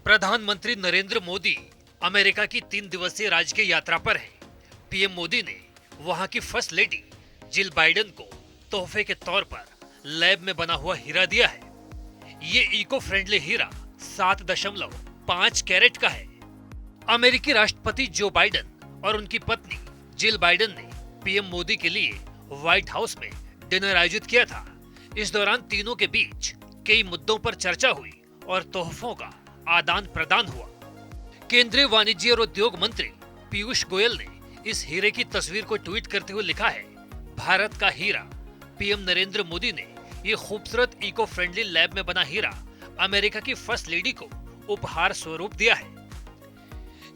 प्रधानमंत्री नरेंद्र मोदी अमेरिका की 3 दिवसीय राजकीय यात्रा पर हैं। पीएम मोदी ने वहां की फर्स्ट लेडी जिल बाइडेन को तोहफे के तौर पर लैब में बना हुआ हीरा दिया है। ये इको फ्रेंडली हीरा 7.5 कैरेट का है। अमेरिकी राष्ट्रपति जो बाइडेन और उनकी पत्नी जिल बाइडेन ने पीएम मोदी के लिए व्हाइट हाउस में डिनर आयोजित किया था। इस दौरान तीनों के बीच कई मुद्दों पर चर्चा हुई और तोहफों का आदान प्रदान हुआ। केंद्रीय वाणिज्य और उद्योग मंत्री पीयूष गोयल ने इस हीरे की तस्वीर को ट्वीट करते हुए लिखा है, भारत का हीरा। पीएम नरेंद्र मोदी ने ये खूबसूरत इको फ्रेंडली लैब में बना हीरा अमेरिका की फर्स्ट लेडी को उपहार स्वरूप दिया है।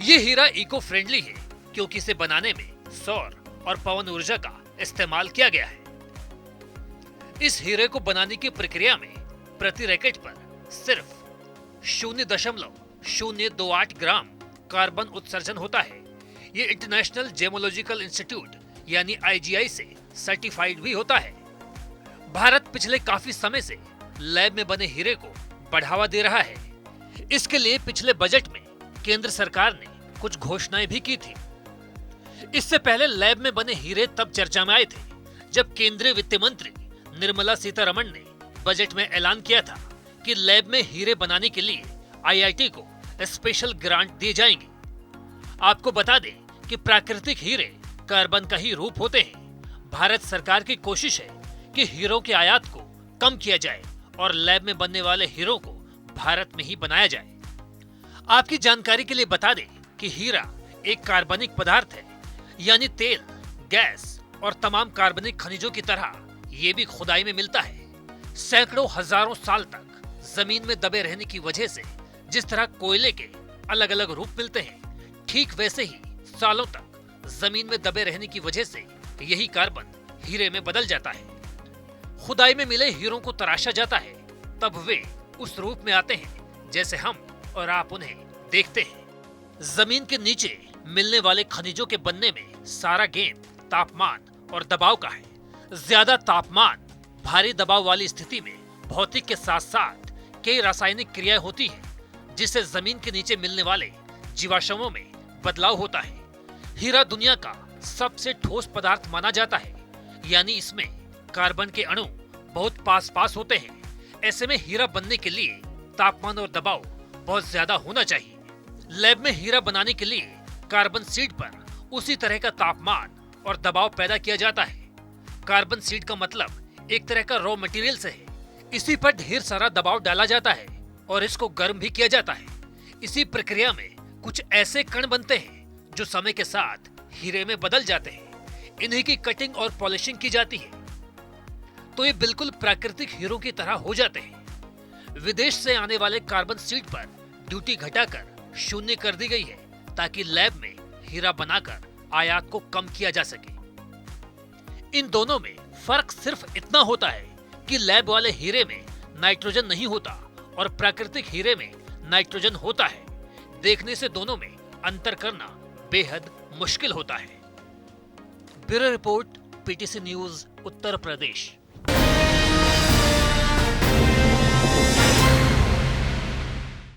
ये हीरा इको फ्रेंडली है क्योंकि इसे बनाने में सौर और पवन ऊर्जा का इस्तेमाल किया गया है। इस हीरे को बनाने की प्रक्रिया में प्रति रैकेट पर सिर्फ 0.028 ग्राम कार्बन उत्सर्जन होता है। ये इंटरनेशनल जेमोलॉजिकल इंस्टीट्यूट यानी IGI से सर्टिफाइड भी होता है। भारत पिछले काफी समय से लैब में बने हीरे को बढ़ावा दे रहा है। इसके लिए पिछले बजट में केंद्र सरकार ने कुछ घोषणाएं भी की थी। इससे पहले लैब में बने हीरे तब चर्चा में आए थे जब केंद्रीय वित्त मंत्री निर्मला सीतारमण ने बजट में ऐलान किया था कि लैब में हीरे बनाने के लिए IIT को स्पेशल ग्रांट दिए जाएंगे। आपको बता दें कि प्राकृतिक हीरे कार्बन का ही रूप होते हैं। भारत सरकार की कोशिश है कि हीरों के आयात को कम किया जाए और लैब में बनने वाले हीरों को भारत में ही बनाया जाए। आपकी जानकारी के लिए बता दें कि हीरा एक कार्बनिक पदार्थ है, यानी तेल, गैस और तमाम कार्बनिक खनिजों की तरह ये भी खुदाई में मिलता है। सैकड़ों हजारों साल तक जमीन में दबे रहने की वजह से जिस तरह कोयले के अलग अलग रूप मिलते हैं, ठीक वैसे ही सालों तक जमीन में दबे रहने की वजह से यही कार्बन हीरे में बदल जाता है। खुदाई में मिले हीरों को तराशा जाता है, तब वे उस रूप में आते हैं जैसे हम और आप उन्हें देखते हैं। जमीन के नीचे मिलने वाले खनिजों के बनने में सारा गेम तापमान और दबाव का है। ज्यादा तापमान, भारी दबाव वाली स्थिति में भौतिक के साथ साथ कई रासायनिक क्रियाएं होती हैं, जिससे जमीन के नीचे मिलने वाले जीवाश्मों में बदलाव होता है। हीरा दुनिया का सबसे ठोस पदार्थ माना जाता है, यानी इसमें कार्बन के अणु बहुत पास पास होते हैं। ऐसे में हीरा बनने के लिए तापमान और दबाव बहुत ज्यादा होना चाहिए। लैब में हीरा बनाने के लिए कार्बन सीड पर उसी तरह का तापमान और दबाव पैदा किया जाता है। कार्बन सीड का मतलब एक तरह का रॉ मटेरियल से है। इसी पर ढेर सारा दबाव डाला जाता है और इसको गर्म भी किया जाता है। इसी प्रक्रिया में कुछ ऐसे कण बनते हैं जो समय के साथ हीरे में बदल जाते हैं। इन्हीं की कटिंग और पॉलिशिंग की जाती है तो ये बिल्कुल प्राकृतिक हीरों की तरह हो जाते हैं। विदेश से आने वाले कार्बन सीड पर ड्यूटी घटाकर 0 कर दी गई है ताकि लैब में हीरा बनाकर आयात को कम किया जा सके। इन दोनों में फर्क सिर्फ इतना होता है कि लैब वाले हीरे में नाइट्रोजन नहीं होता और प्राकृतिक हीरे में नाइट्रोजन होता है। देखने से दोनों में अंतर करना बेहद मुश्किल होता है। Bureau report, PTC news, Uttar Pradesh.